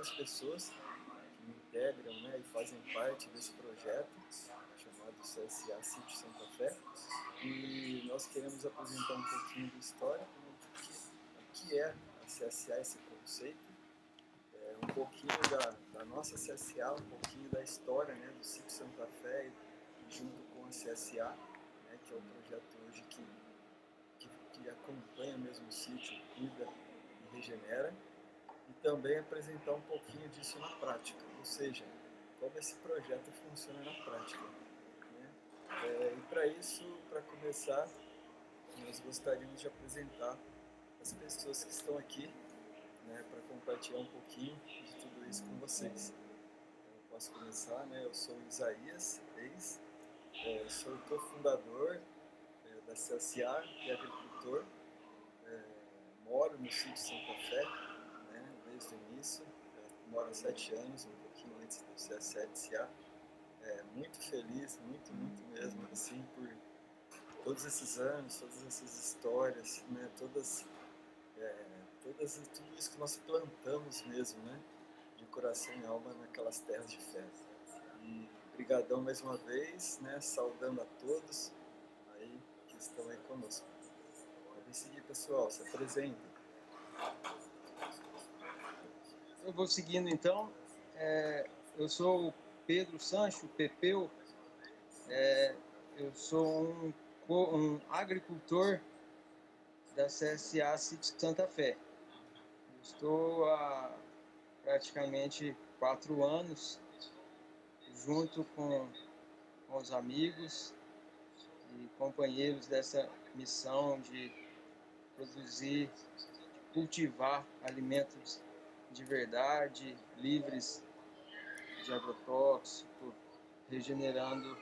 várias pessoas que integram, né, e fazem parte desse projeto chamado CSA Sítio Santa Fé. E nós queremos apresentar um pouquinho da história, né, o que é a CSA, esse conceito, um pouquinho da nossa CSA, um pouquinho da história, né, do Sítio Santa Fé e junto com a CSA, né, que é o projeto hoje que acompanha mesmo o sítio, cuida e regenera, e também apresentar um pouquinho disso na prática, ou seja, como esse projeto funciona na prática, né? E para isso, para começar, nós gostaríamos de apresentar as pessoas que estão aqui, né, para compartilhar um pouquinho de tudo isso com vocês. Então, eu posso começar, né? Eu sou o Isaías Reis, sou cofundador da CSA e agricultor, moro no sítio Santa Fé, né, desde o início, moro há 7 anos, um pouquinho antes do ser a CSA, muito feliz, muito mesmo, assim, por todos esses anos, todas essas histórias, né, tudo isso que nós plantamos mesmo, né, de coração e alma naquelas terras de fé. E brigadão mais uma vez, né, saudando a todos aí que estão aí conosco. Podem seguir, pessoal, se apresentem. Eu vou seguindo então. Eu sou o Pedro Sancho, Pepeu. Eu sou um agricultor da CSA Sítio Santa Fé. Eu estou há praticamente 4 anos junto com os amigos e companheiros dessa missão de produzir, de cultivar alimentos de verdade, livres de agrotóxico, regenerando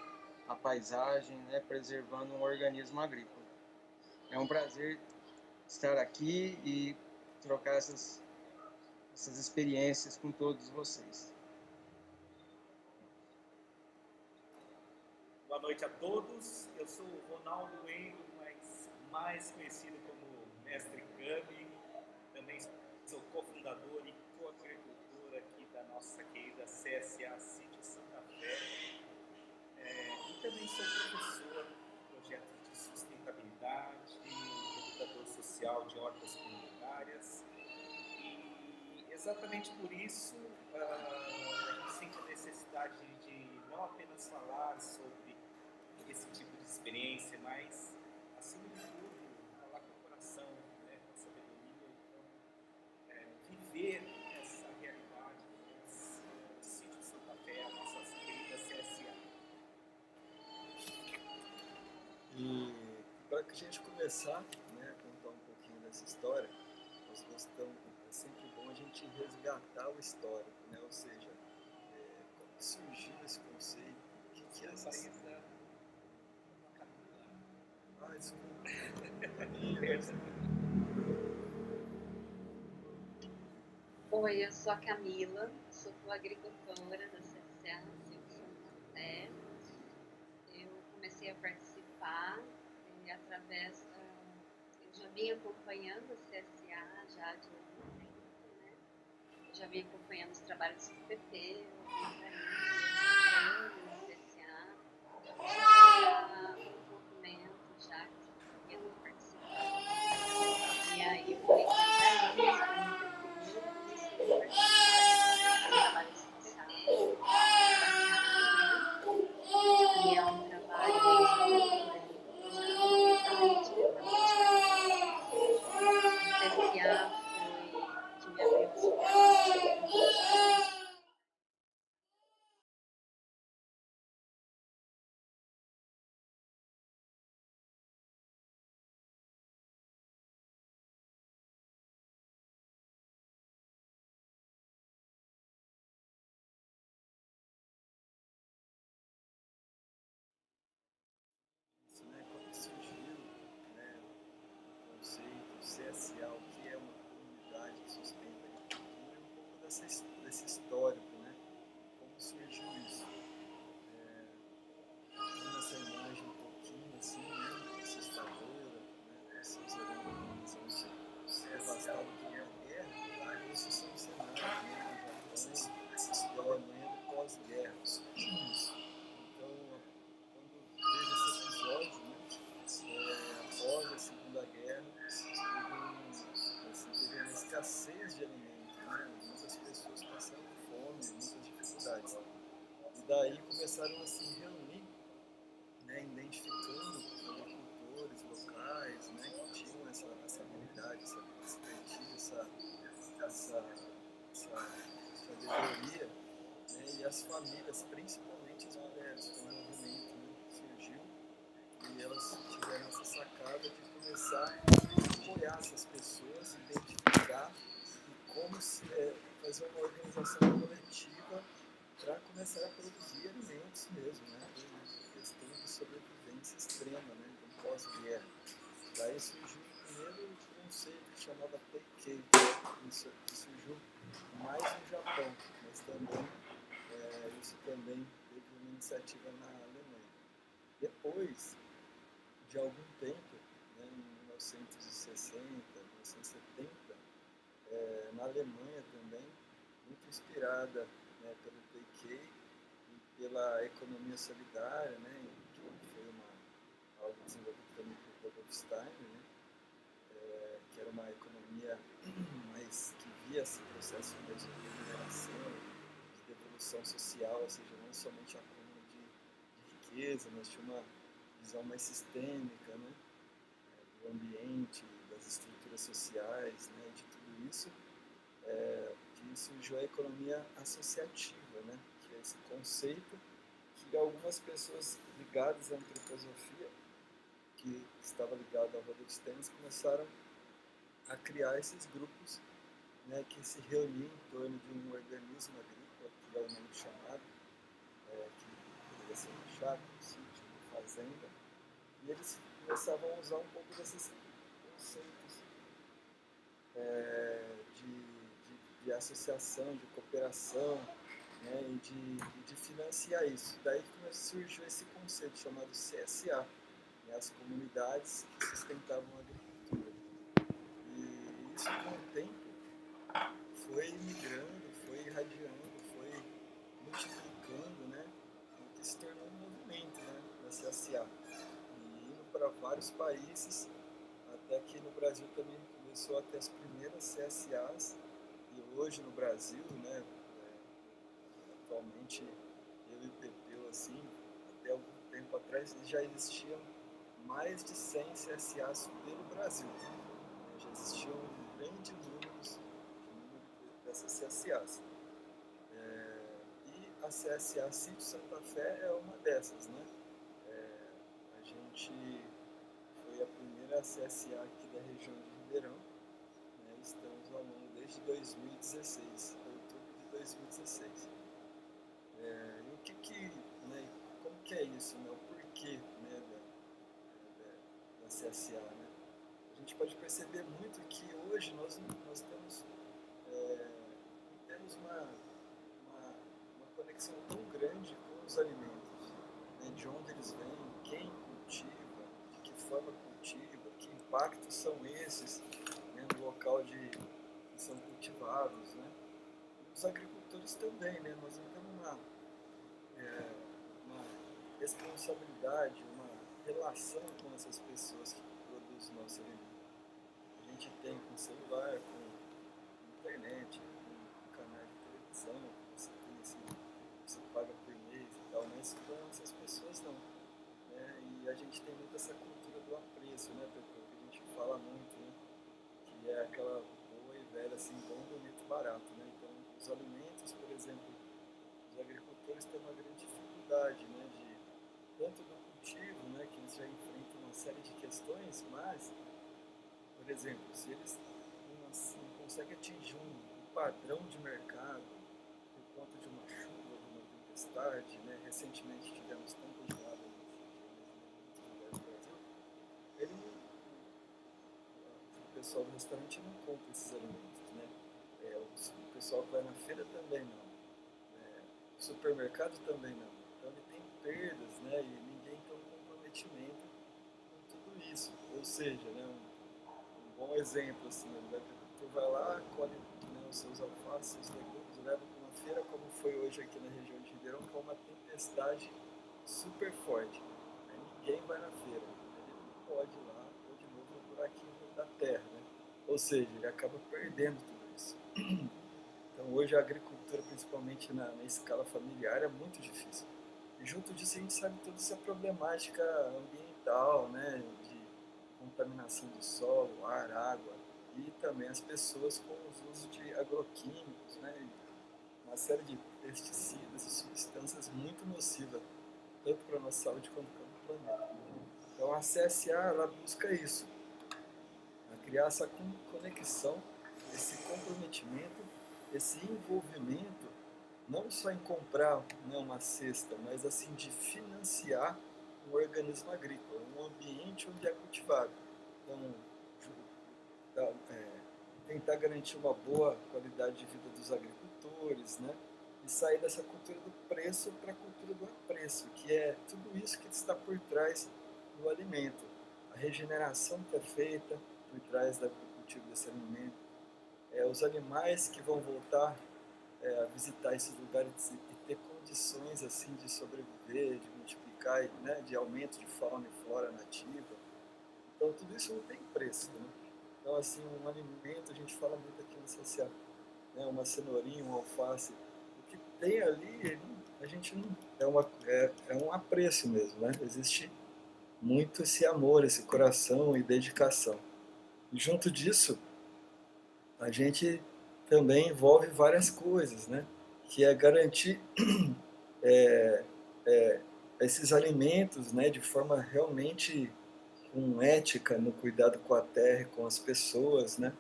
a paisagem, né, preservando um organismo agrícola. É um prazer estar aqui e trocar essas experiências com todos vocês. Boa noite a todos. Eu sou o Ronaldo Endo, mas mais conhecido como Mestre Cami. Também sou cofundador e co-agricultor aqui da nossa querida CSA Sítio Santa Fé. E também sou professor de projetos de sustentabilidade, educador social de hortas comunitárias. E exatamente por isso a gente sente a necessidade de não apenas falar sobre esse tipo de experiência, mas, acima de tudo, falar com o coração, né, com a sabedoria. Então, viver essa realidade do Sítio Santa Fé, a nossa querida CSA. E para que a gente começar, né, a contar um pouquinho dessa história, nós gostamos, é sempre bom a gente resgatar o histórico, né? Ou seja, como surgiu esse conceito, o que é essa... Desculpa. Oi, eu sou a Camila, sou agricultora da CSA Sítio Santa Fé. Eu comecei a participar através eu já vinha acompanhando a CSA já de algum tempo, né? Eu já vinha acompanhando os trabalhos do PP, da CSA, um movimento já que eu vinha participando. E aí eu falei que trabalho social, e é um trabalho CSA, o que é uma comunidade que sustenta a agricultura, e um pouco desse histórico, né? Como surgiu isso. Tendo essa imagem um pouquinho assim, né? Assustadora, né? Essas organizações devastadas por uma guerra, isso são cenários, né? No daí começaram a se reunir, né, identificando agricultores locais, né, que tinham essa habilidade, essa expertise, essa sabedoria, né, e as famílias, principalmente as mulheres, foi um movimento, né, que surgiu e elas tiveram essa sacada de começar a apoiar essas pessoas, identificar e como fazer uma organização coletiva para começar a produzir alimentos mesmo, né? Em questão de sobrevivência extrema, né? Então, pós-guerra. Daí surgiu o primeiro conceito que chamava PK, que surgiu mais no Japão, mas também isso também teve uma iniciativa na Alemanha. Depois de algum tempo, né, em 1960, 1970, na Alemanha também, muito inspirada, né, pelo PK e pela economia solidária, né, que foi algo desenvolvido também por Rudolf Steiner, né, que era uma economia mais que via esse processo mesmo de remuneração, de devolução social, ou seja, não somente acúmulo de riqueza, mas tinha uma visão mais sistêmica, né, do ambiente, das estruturas sociais, né, de tudo isso, que surgiu a economia associativa, né, que é esse conceito que algumas pessoas ligadas à antroposofia, que estava ligado ao Rudolf Steiner, começaram a criar esses grupos, né, que se reuniam em torno de um organismo agrícola, que é o nome chamado, que poderia ser uma chácara, um sítio, uma fazenda, e eles começavam a usar um pouco desses conceitos de associação, de cooperação, né, e de financiar isso. Daí surgiu esse conceito chamado CSA, né, as comunidades que sustentavam a agricultura. E isso, com o tempo, foi migrando, foi irradiando, foi multiplicando, né, e que se tornou um movimento, né, da CSA. E indo para vários países, até que no Brasil também começou a ter as primeiras CSAs, e hoje no Brasil, né, atualmente eu e o Pepeu, assim, até algum tempo atrás já existiam mais de 100 CSAs pelo Brasil. Já existiam grandes números dessas CSAs. E a CSA Sítio Santa Fé é uma dessas, né? A gente foi a primeira CSA aqui da região de Ribeirão, né? Estamos ao longo desde 2016, outubro de 2016. E o né, como que é isso, né? O porquê, né, da CSA, né? A gente pode perceber muito que hoje nós temos uma conexão tão grande com os alimentos, né? De onde eles vêm, quem cultiva, de que forma cultiva, que impactos são esses, né, no local que são cultivados, né? E os agricultores também, né? Nós temos uma responsabilidade, uma relação com essas pessoas que produzem o nosso alimento. A gente tem com celular, com internet, com canal de televisão, você tem assim, você paga por mês e tal, mas com essas pessoas não. Né? E a gente tem muito essa cultura do apreço, né, Pepe? Que a gente fala muito, né? Que é aquela boa e velha, assim, bom, bonito, barato, né? Então, os alimentos, por exemplo, os agricultores têm uma grande dificuldade, né, tanto do cultivo, né, que eles já enfrentam uma série de questões, mas, por exemplo, se eles não conseguem atingir um padrão de mercado por conta de uma chuva, de uma tempestade, né, recentemente tivemos tantas geadas em muitos lugares do Brasil, o pessoal do restaurante não compra esses alimentos, né? O pessoal que vai na feira também não. O supermercado também não. Então ele tem perdas, né? E ninguém tem um comprometimento com tudo isso. Ou seja, né, um bom exemplo, assim, o agricultor vai lá, colhe, né, os seus alfaces, seus legumes, leva para uma feira, como foi hoje aqui na região de Ribeirão, com uma tempestade super forte. Aí ninguém vai na feira. Ele não pode ir lá, ou de novo no buraquinho da terra, né? Ou seja, ele acaba perdendo tudo isso. Então hoje hoje a agricultura, principalmente na escala familiar, é muito difícil. E junto disso a gente sabe toda essa problemática ambiental, né, de contaminação do solo, ar, água, e também as pessoas com os usos de agroquímicos, né, e uma série de pesticidas e substâncias muito nocivas, tanto para a nossa saúde quanto para o planeta. Então a CSA ela busca isso, criar essa conexão, esse comprometimento, esse envolvimento, não só em comprar, né, uma cesta, mas assim de financiar um organismo agrícola, um ambiente onde é cultivado. Então, tentar garantir uma boa qualidade de vida dos agricultores, né, e sair dessa cultura do preço para a cultura do apreço, que é tudo isso que está por trás do alimento. A regeneração que é feita por trás do cultivo desse alimento, os animais que vão voltar a visitar esses lugares e ter condições assim de sobreviver, de multiplicar, né, de aumento de fauna e flora nativa. Então tudo isso não tem preço, né? Então assim, um alimento, a gente fala muito aqui no CSA, né, uma cenourinha, um alface, o que tem ali, a gente não é um apreço mesmo, né? Existe muito esse amor, esse coração e dedicação. E junto disso, a gente também envolve várias coisas, né? Que é garantir esses alimentos, né, de forma realmente com ética, no cuidado com a terra e com as pessoas, né?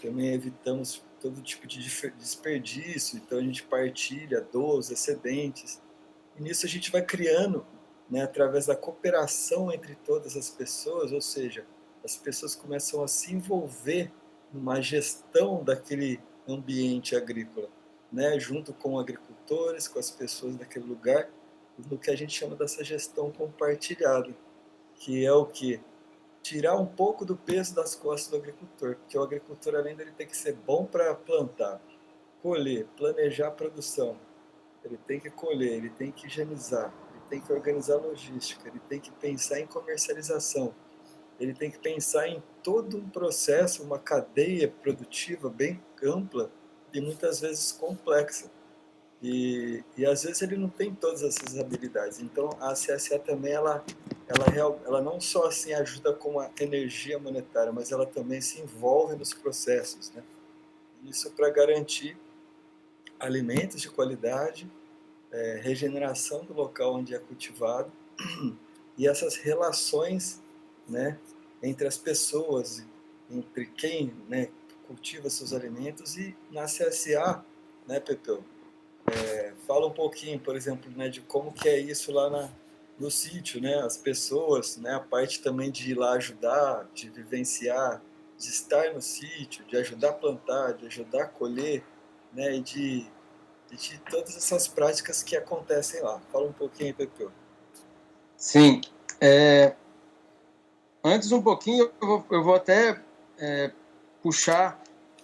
Também evitamos todo tipo de desperdício, então a gente partilha dos excedentes. E nisso a gente vai criando, né, através da cooperação entre todas as pessoas, ou seja, as pessoas começam a se envolver numa gestão daquele ambiente agrícola, né, junto com agricultores, com as pessoas daquele lugar, no que a gente chama dessa gestão compartilhada, que é o que? Tirar um pouco do peso das costas do agricultor, porque o agricultor, além dele ter que ser bom para plantar, colher, planejar a produção, ele tem que colher, ele tem que higienizar, ele tem que organizar a logística, ele tem que pensar em comercialização, ele tem que pensar em todo um processo, uma cadeia produtiva bem ampla e muitas vezes complexa. E às vezes ele não tem todas essas habilidades. Então a CSA também ela não só assim ajuda com a energia monetária, mas ela também se envolve nos processos, né? Isso para garantir alimentos de qualidade, regeneração do local onde é cultivado e essas relações, né, entre as pessoas, entre quem, né, cultiva seus alimentos. E na CSA, né, Pepeu, fala um pouquinho, por exemplo, né, de como que é isso lá no sítio, né, as pessoas, né, a parte também de ir lá ajudar, de vivenciar, de estar no sítio, de ajudar a plantar, de ajudar a colher, né, e de todas essas práticas que acontecem lá. Fala um pouquinho, Pepeu. Sim. Antes um pouquinho, eu vou até puxar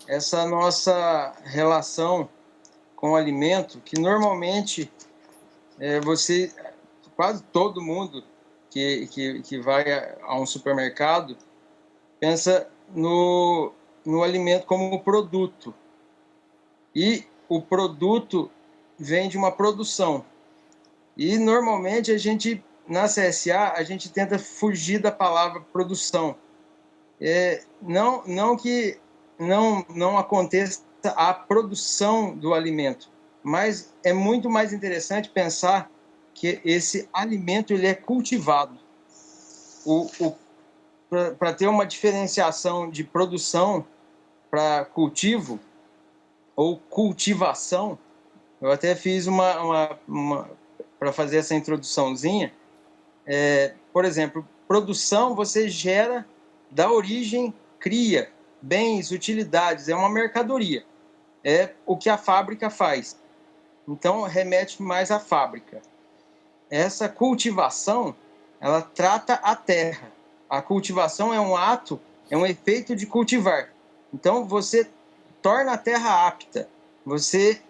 essa nossa relação com o alimento, que normalmente quase todo mundo que vai a um supermercado pensa no alimento como produto. E o produto vem de uma produção. E normalmente na CSA, a gente tenta fugir da palavra produção. Não que não aconteça a produção do alimento, mas é muito mais interessante pensar que esse alimento ele é cultivado. Para ter uma diferenciação de produção para cultivo ou cultivação, eu até fiz para fazer essa introduçãozinha. Por exemplo, produção você gera da origem, cria bens, utilidades, é uma mercadoria. É o que a fábrica faz. Então, remete mais à fábrica. Essa cultivação, ela trata a terra. A cultivação é um ato, é um efeito de cultivar. Então, você torna a terra apta. Você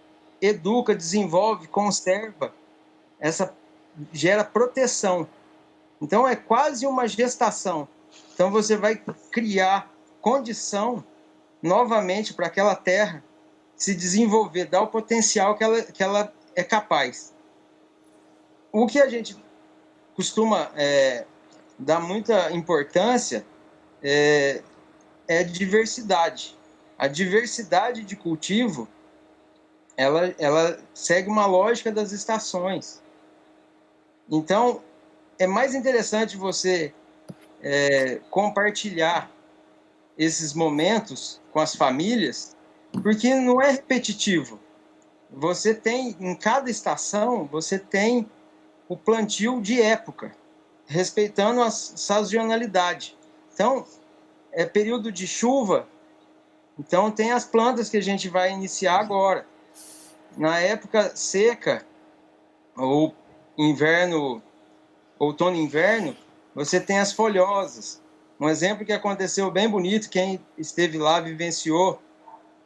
educa, desenvolve, conserva. Gera proteção. Então, é quase uma gestação. Então, você vai criar condição novamente para aquela terra se desenvolver, dar o potencial que ela é capaz. O que a gente costuma dar muita importância é a diversidade. A diversidade de cultivo, ela segue uma lógica das estações. Então, é mais interessante você compartilhar esses momentos com as famílias, porque não é repetitivo. Você tem, em cada estação, você tem o plantio de época, respeitando a sazonalidade. Então, é período de chuva, então tem as plantas que a gente vai iniciar agora. Na época seca, ou inverno, outono e inverno, você tem as folhosas. Um exemplo que aconteceu bem bonito, quem esteve lá vivenciou,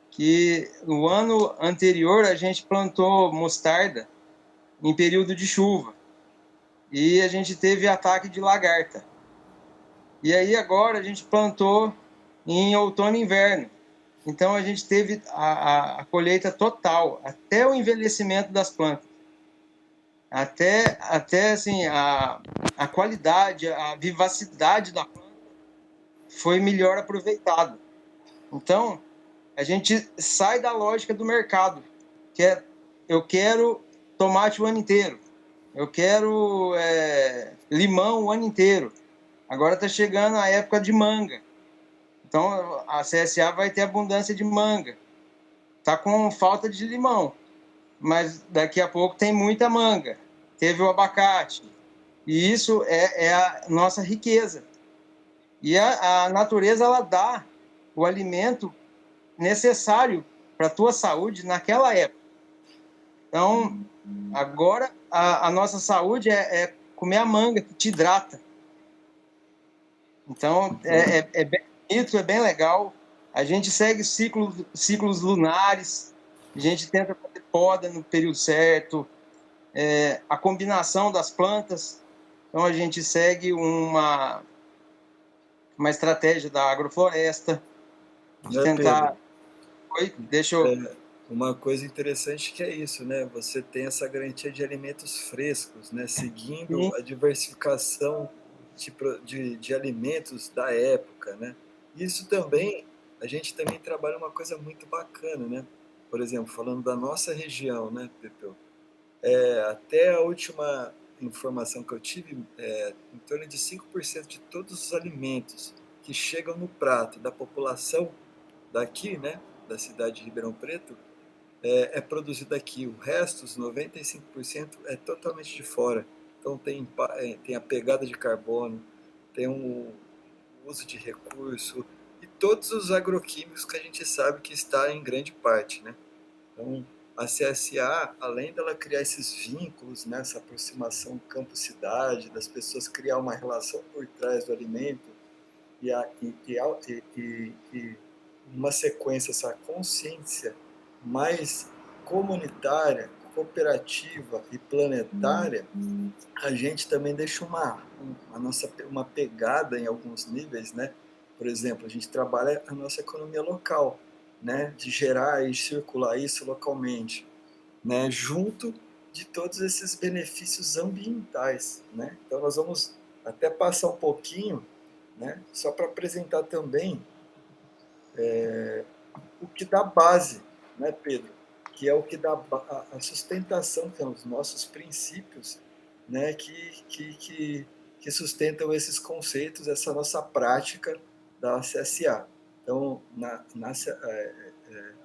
que no ano anterior a gente plantou mostarda em período de chuva e a gente teve ataque de lagarta. E aí agora a gente plantou em outono e inverno. Então a gente teve a colheita total, até o envelhecimento das plantas. Até assim, a qualidade, a vivacidade da planta foi melhor aproveitada. Então, a gente sai da lógica do mercado, que é, eu quero tomate o ano inteiro, eu quero limão o ano inteiro. Agora está chegando a época de manga. Então, a CSA vai ter abundância de manga. Está com falta de limão, mas daqui a pouco tem muita manga. Teve o abacate. E isso é a nossa riqueza. E a natureza, ela dá o alimento necessário para a tua saúde naquela época. Então, agora, a nossa saúde é comer a manga, que te hidrata. Então, é bem bonito, é bem legal. A gente segue ciclos lunares, a gente tenta fazer poda no período certo, a combinação das plantas. Então, a gente segue uma estratégia da agrofloresta, de tentar... Pedro? Oi, deixa eu... Uma coisa interessante que é isso, né? Você tem essa garantia de alimentos frescos, né? Seguindo Sim. a diversificação de alimentos da época, né? Isso também, a gente também trabalha uma coisa muito bacana, né? Por exemplo, falando da nossa região, né, Pepeu? Até a última informação que eu tive, em torno de 5% de todos os alimentos que chegam no prato da população daqui, né, da cidade de Ribeirão Preto, é produzido aqui. O resto, os 95%, é totalmente de fora. Então tem a pegada de carbono, tem o uso de recurso e todos os agroquímicos que a gente sabe que está em grande parte, né? Então, a CSA, além dela criar esses vínculos, né, essa aproximação campo-cidade, das pessoas criar uma relação por trás do alimento e uma sequência, essa consciência mais comunitária, cooperativa e planetária, a gente também deixa uma pegada em alguns níveis, né? Por exemplo, a gente trabalha a nossa economia local, né? De gerar e circular isso localmente, né? Junto de todos esses benefícios ambientais, né? Então nós vamos até passar um pouquinho, né? Só para apresentar também o que dá base, né, Pedro? Que é o que dá a sustentação, que são os nossos princípios, né, que sustentam esses conceitos, essa nossa prática da CSA. Então,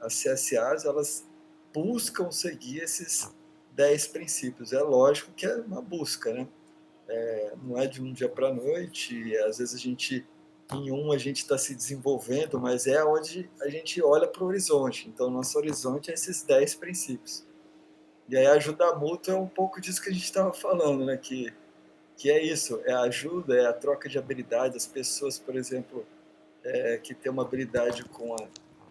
as CSAs, elas buscam seguir esses 10 princípios. É lógico que é uma busca, né? Não é de um dia para a noite, às vezes a gente está se desenvolvendo, mas é onde a gente olha para o horizonte. Então, nosso horizonte é esses 10 princípios. E aí a ajuda mútua é um pouco disso que a gente estava falando, né? Que é isso, é a ajuda, é a troca de habilidades. As pessoas, por exemplo, que têm uma habilidade com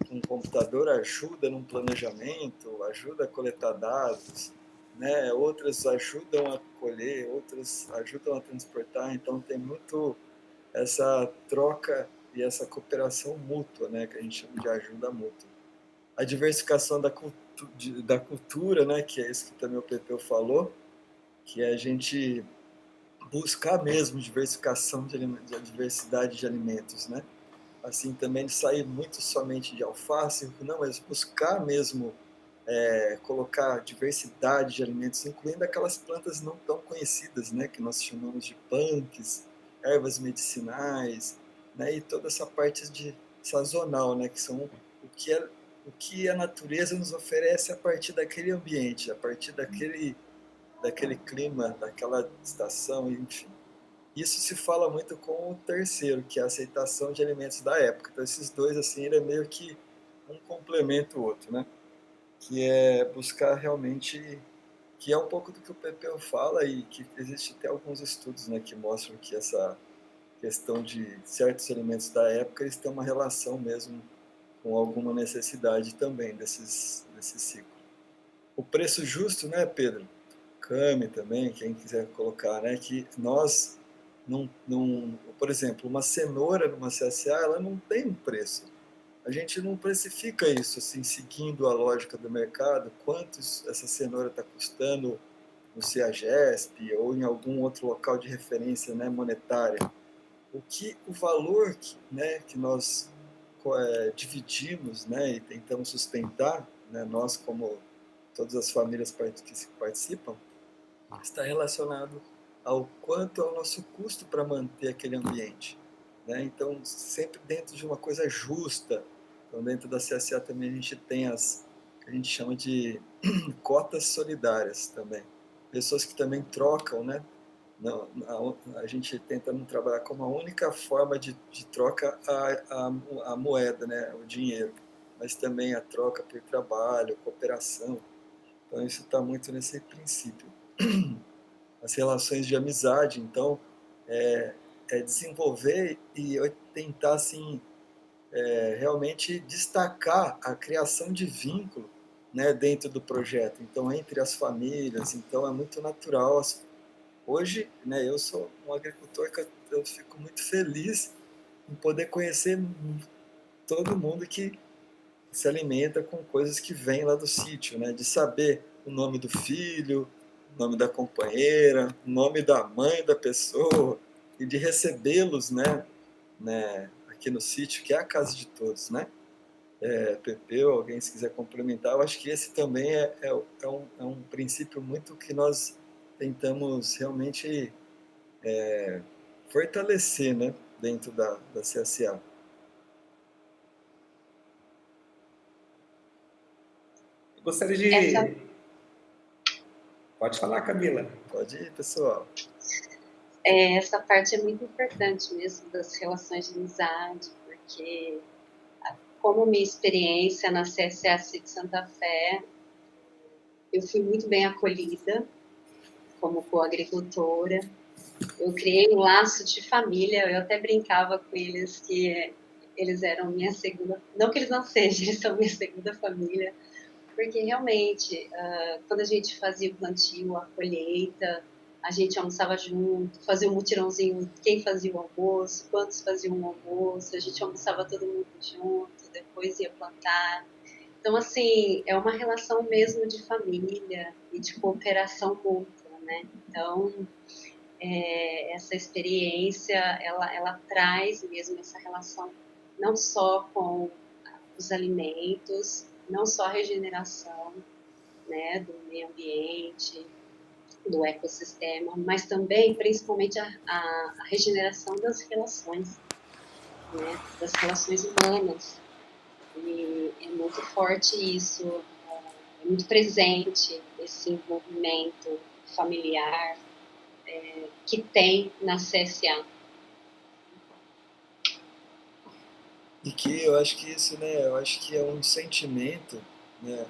um computador, ajuda no planejamento, ajuda a coletar dados, né? Outras ajudam a colher, outras ajudam a transportar. Então, tem muito essa troca e essa cooperação mútua, né, que a gente chama de ajuda mútua. a diversificação da cultura, né, que é isso que também o Pepeu falou, que é a gente buscar mesmo diversificação de diversidade de alimentos, né? Assim, também de sair muito somente de alface, não, mas buscar mesmo colocar diversidade de alimentos, incluindo aquelas plantas não tão conhecidas, né, que nós chamamos de punks, ervas medicinais, né, e toda essa parte de sazonal, né, que são o que a natureza nos oferece a partir daquele ambiente, a partir daquele clima, daquela estação, enfim. Isso se fala muito com o terceiro, que é a aceitação de alimentos da época. Então, esses dois, assim, ele é meio que um complementa o outro, né? Que é buscar realmente, que é um pouco do que o Pepeu fala e que existe até alguns estudos, né, que mostram que essa questão de certos alimentos da época, eles têm uma relação mesmo com alguma necessidade também desse ciclo. O preço justo, né, Pedro? Cami também, quem quiser colocar, né, que nós, por exemplo, uma cenoura numa CSA, ela não tem um preço. A gente não precifica isso assim, seguindo a lógica do mercado, quanto essa cenoura está custando no CEAGESP ou em algum outro local de referência, né, monetária. O valor que nós dividimos, né, e tentamos sustentar, né, nós como todas as famílias que participam, está relacionado ao quanto é o nosso custo para manter aquele ambiente, né? Então, sempre dentro de uma coisa justa. Então, dentro da CSA também a gente tem as que a gente chama de cotas solidárias também. Pessoas que também trocam, né? Não, a gente tenta não trabalhar como a única forma de troca a moeda, né? O dinheiro, mas também a troca por trabalho, cooperação. Então, isso está muito nesse princípio. As relações de amizade, então, desenvolver e tentar, assim, realmente destacar a criação de vínculo, né, dentro do projeto. Então, entre as famílias, então é muito natural. Hoje, né, eu sou um agricultor que eu fico muito feliz em poder conhecer todo mundo que se alimenta com coisas que vêm lá do sítio, né? De saber o nome do filho, o nome da companheira, o nome da mãe da pessoa e de recebê-los, né? Aqui no sítio, que é a casa de todos, né? Pepeu, alguém se quiser complementar, eu acho que esse também é um princípio muito que nós tentamos realmente fortalecer, né? Dentro da CSA. Gostaria Essa, de... Pode falar, Camila. Pode ir, pessoal. essa parte é muito importante mesmo das relações de amizade, porque como minha experiência na CSAC de Santa Fé, eu fui muito bem acolhida como coagricultora. Eu criei um laço de família, eu até brincava com eles que eles eram minha segunda... Não que eles não sejam, eles são minha segunda família, porque realmente, quando a gente fazia o plantio, a colheita, a gente almoçava junto, fazia um mutirãozinho, quem fazia o almoço, quantos faziam o almoço, a gente almoçava todo mundo junto, depois ia plantar. Então, assim, é uma relação mesmo de família e de cooperação mútua, né? Então, essa experiência, ela traz mesmo essa relação não só com os alimentos, não só a regeneração, né, do meio ambiente, do ecossistema, mas também, principalmente, a regeneração das relações, né, das relações humanas. E é muito forte isso, é muito presente esse envolvimento familiar que tem na CSA. E que eu acho que isso, né, eu acho que é um sentimento, né,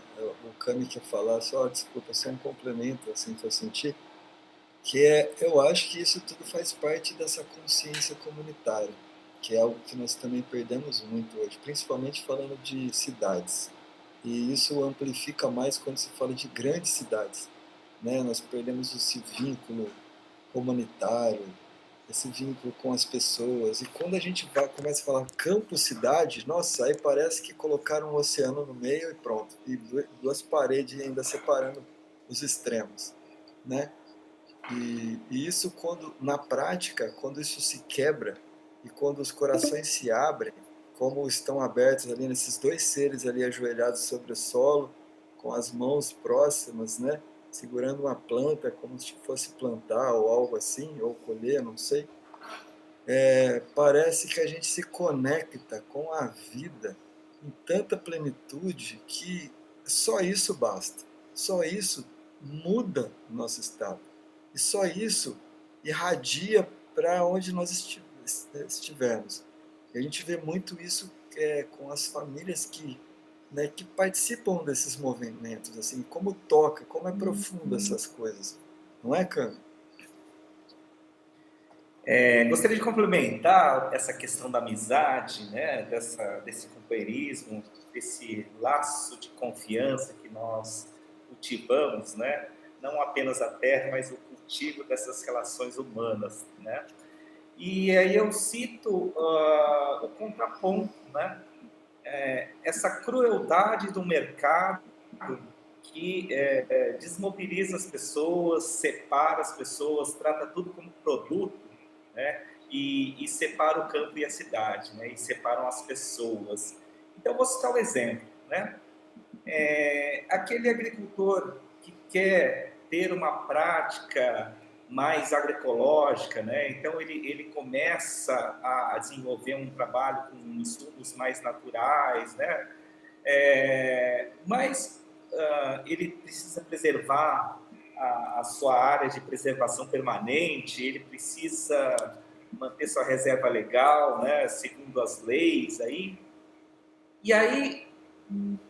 o Cami quer falar, só, desculpa, só um complemento, assim, que eu senti, eu acho que isso tudo faz parte dessa consciência comunitária, que é algo que nós também perdemos muito hoje, principalmente falando de cidades. E isso amplifica mais quando se fala de grandes cidades, né, nós perdemos esse vínculo comunitário, esse vínculo com as pessoas. E quando a gente começa a falar campo-cidade, nossa, aí parece que colocaram um oceano no meio e pronto. E duas paredes ainda separando os extremos, né? E isso, quando na prática, quando isso se quebra e quando os corações se abrem, como estão abertos ali nesses dois seres ali ajoelhados sobre o solo, com as mãos próximas, né? Segurando uma planta como se fosse plantar ou algo assim, ou colher, não sei. Parece que a gente se conecta com a vida em tanta plenitude que só isso basta. Só isso muda o nosso estado. E só isso irradia para onde nós estivermos. E a gente vê muito isso com as famílias que participam desses movimentos, assim, como toca, como é profundo essas coisas. Não é, Cami? Gostaria de complementar essa questão da amizade, né, desse companheirismo, desse laço de confiança que nós cultivamos, né, não apenas a terra, mas o cultivo dessas relações humanas, né. E aí eu cito o contraponto, né, essa crueldade do mercado que desmobiliza as pessoas, separa as pessoas, trata tudo como produto, né? E separa o campo e a cidade, né? E separam as pessoas. Então, vou citar um exemplo, né? Aquele agricultor que quer ter uma prática mais agroecológica, né? Então ele começa a desenvolver um trabalho com insumos mais naturais, né? Mas ele precisa preservar a sua área de preservação permanente, ele precisa manter sua reserva legal, né, segundo as leis aí. E aí,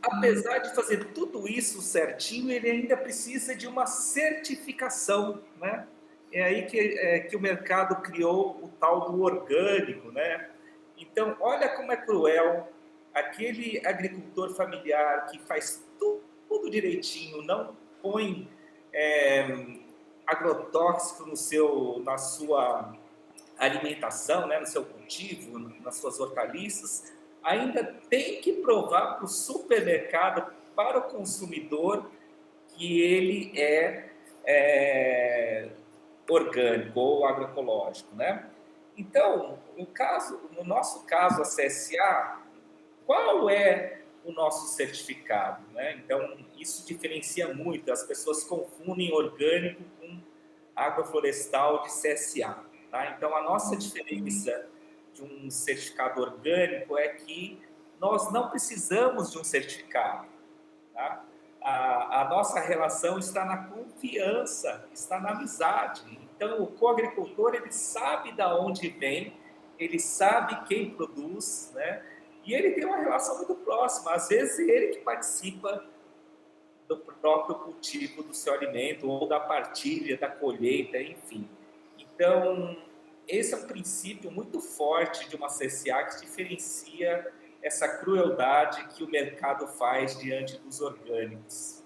apesar de fazer tudo isso certinho, ele ainda precisa de uma certificação, né? É aí que o mercado criou o tal do orgânico, né? Então, olha como é cruel aquele agricultor familiar que faz tudo direitinho, não põe agrotóxico na sua alimentação, né, no seu cultivo, nas suas hortaliças, ainda tem que provar para o supermercado, para o consumidor, que ele é orgânico ou agroecológico, né? Então, no nosso caso, a CSA, qual é o nosso certificado, né? Então, isso diferencia muito. As pessoas confundem orgânico com agroflorestal de CSA, tá? Então, a nossa diferença de um certificado orgânico é que nós não precisamos de um certificado, tá? A nossa relação está na confiança, está na amizade. Então, o coagricultor, ele sabe de onde vem, ele sabe quem produz, né? E ele tem uma relação muito próxima. Às vezes, ele que participa do próprio cultivo do seu alimento, ou da partilha, da colheita, enfim. Então, esse é um princípio muito forte de uma CSA que diferencia essa crueldade que o mercado faz diante dos orgânicos.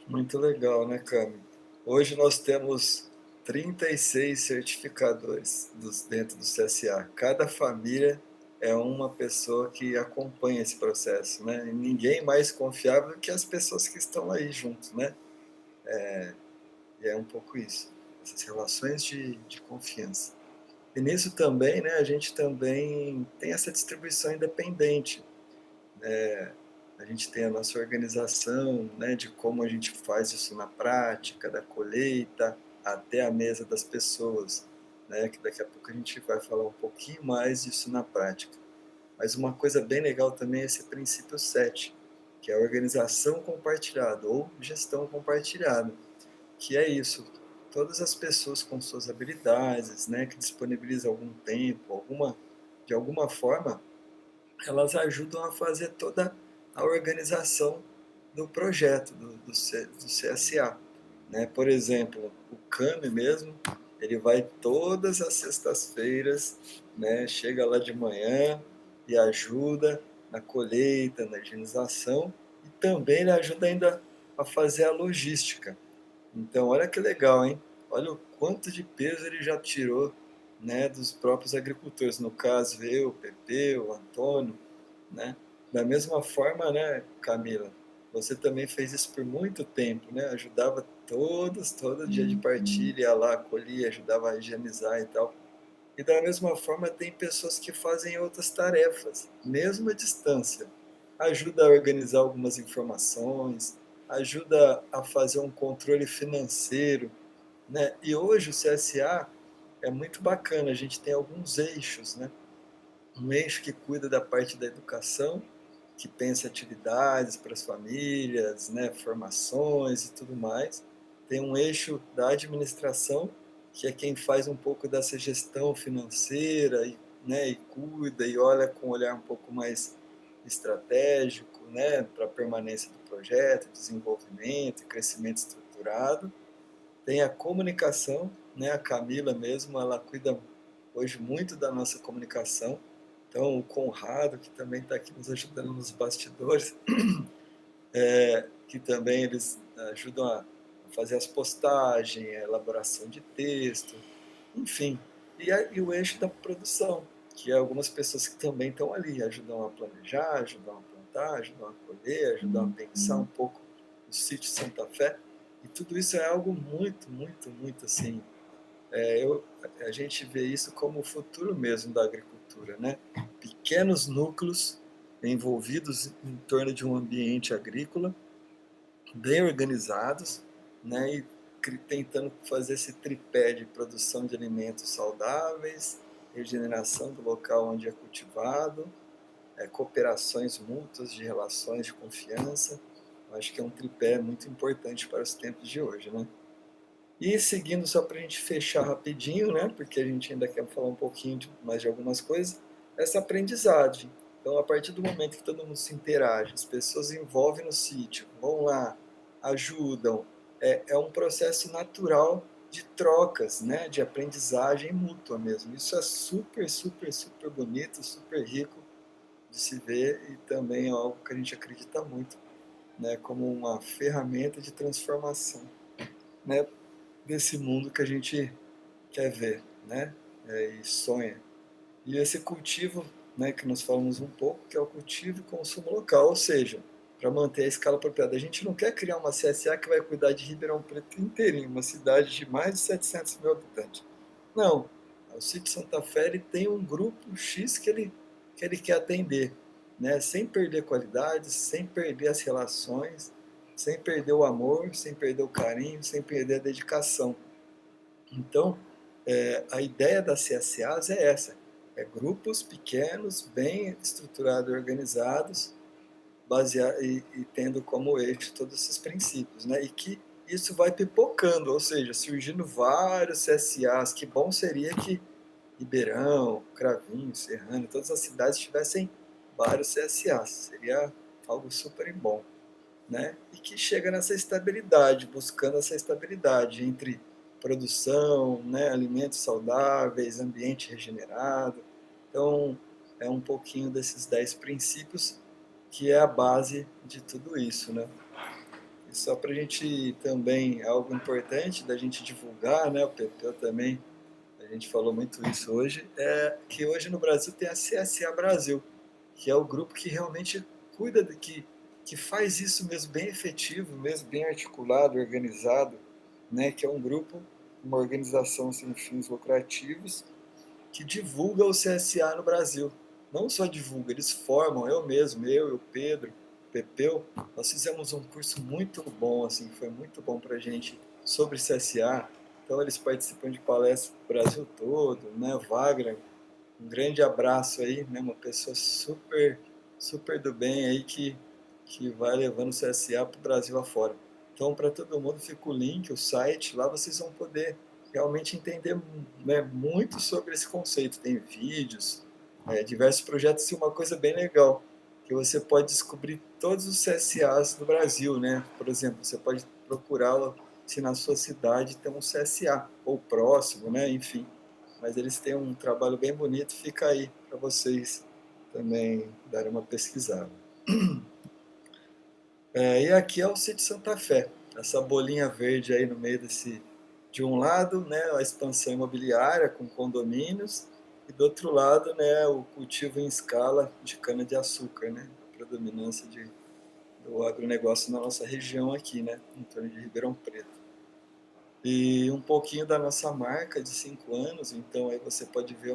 Muito legal, né, Cami? Hoje nós temos 36 certificadores dentro do CSA. Cada família é uma pessoa que acompanha esse processo, né? E ninguém mais confiável que as pessoas que estão aí juntos, né? E é um pouco isso, essas relações de confiança. E nisso também, né, a gente também tem essa distribuição independente. A gente tem a nossa organização, né, de como a gente faz isso na prática, da colheita até a mesa das pessoas, né, que daqui a pouco a gente vai falar um pouquinho mais disso na prática. Mas uma coisa bem legal também é esse princípio 7, que é a organização compartilhada ou gestão compartilhada, que é isso, todas as pessoas com suas habilidades, né, que disponibilizam algum tempo, de alguma forma, elas ajudam a fazer toda a organização do projeto, do CSA. Né? Por exemplo, o Cami mesmo, ele vai todas as sextas-feiras, né? Chega lá de manhã e ajuda na colheita, na higienização, e também ele ajuda ainda a fazer a logística. Então, olha que legal, hein? Olha o quanto de peso ele já tirou né, dos próprios agricultores, no caso eu, o Pepe, o Antônio, né? Da mesma forma, né, Camila, você também fez isso por muito tempo, né? Ajudava todos, todo dia de partilha, ia lá, colhia, ajudava a higienizar e tal. E da mesma forma tem pessoas que fazem outras tarefas, mesmo à distância. Ajuda a organizar algumas informações, ajuda a fazer um controle financeiro, né? E hoje o CSA é muito bacana, a gente tem alguns eixos, né? Um eixo que cuida da parte da educação, que pensa atividades para as famílias, né, formações e tudo mais. Tem um eixo da administração, que é quem faz um pouco dessa gestão financeira e, né, e cuida e olha com um olhar um pouco mais estratégico, né, para a permanência do projeto, desenvolvimento e crescimento estruturado. Tem a comunicação, né, a Camila mesmo, ela cuida hoje muito da nossa comunicação. Então, o Conrado, que também está aqui nos ajudando nos bastidores, que também eles ajudam a fazer as postagens, a elaboração de texto, enfim. E o eixo da produção, que é algumas pessoas que também estão ali, ajudam a planejar, ajudam a plantar, ajudam a colher, ajudam a pensar um pouco o sítio Santa Fé. E tudo isso é algo muito, muito, muito assim. A gente vê isso como o futuro mesmo da agricultura, né? Pequenos núcleos envolvidos em torno de um ambiente agrícola, bem organizados, né? E tentando fazer esse tripé de produção de alimentos saudáveis, regeneração do local onde é cultivado, cooperações mútuas de relações de confiança. Eu acho que é um tripé muito importante para os tempos de hoje, né? E seguindo, só para a gente fechar rapidinho, né, porque a gente ainda quer falar um pouquinho mais de algumas coisas, essa aprendizagem. Então, a partir do momento que todo mundo se interage, as pessoas envolvem no sítio, vão lá, ajudam, é um processo natural de trocas, né, de aprendizagem mútua mesmo. Isso é super, super, super bonito, super rico de se ver e também é algo que a gente acredita muito, né, como uma ferramenta de transformação, né, desse mundo que a gente quer ver, né? E sonha. E esse cultivo, né, que nós falamos um pouco, que é o cultivo e consumo local, ou seja, para manter a escala apropriada. A gente não quer criar uma CSA que vai cuidar de Ribeirão Preto inteirinho, uma cidade de mais de 700 mil habitantes. Não. O Sítio Santa Fé ele tem um grupo X que ele quer atender, né? Sem perder qualidade, sem perder as relações, sem perder o amor, sem perder o carinho, sem perder a dedicação. Então, a ideia das CSAs é essa: grupos pequenos, bem estruturados e organizados, e tendo como eixo todos esses princípios, né? E que isso vai pipocando, ou seja, surgindo vários CSAs. Que bom seria que Ribeirão, Cravinho, Serrano, todas as cidades tivessem vários CSAs. Seria algo super bom, né? E que chega nessa estabilidade, buscando essa estabilidade entre produção, né, alimentos saudáveis, ambiente regenerado. Então, é um pouquinho desses 10 princípios que é a base de tudo isso, né? E só para a gente também, algo importante da gente divulgar, né, o Pepeu também, a gente falou muito isso hoje, é que hoje no Brasil tem a CSA Brasil, que é o grupo que realmente cuida que faz isso mesmo bem efetivo, mesmo bem articulado, organizado, né? Que é um grupo, uma organização sem fins lucrativos que divulga o CSA no Brasil. Não só divulga, eles formam, eu mesmo, eu e o Pedro, o Pepeu, nós fizemos um curso muito bom, assim, foi muito bom para a gente sobre CSA. Então eles participam de palestras do Brasil todo, né? Wagner, um grande abraço aí, né? Uma pessoa super, super do bem aí que vai levando o CSA para o Brasil afora. Então, para todo mundo, fica o link, o site, lá vocês vão poder realmente entender, né, muito sobre esse conceito. Tem vídeos, diversos projetos e uma coisa bem legal, que você pode descobrir todos os CSAs do Brasil, né? Por exemplo, você pode procurar se na sua cidade tem um CSA, ou próximo, né? Enfim. Mas eles têm um trabalho bem bonito, fica aí para vocês também darem uma pesquisada. E aqui é o Sítio Santa Fé, essa bolinha verde aí no meio De um lado, né, a expansão imobiliária com condomínios, e do outro lado, né, o cultivo em escala de cana-de-açúcar, né, a predominância do agronegócio na nossa região aqui, né, em torno de Ribeirão Preto. E um pouquinho da nossa marca de 5 anos, então aí você pode ver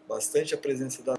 bastante a presença da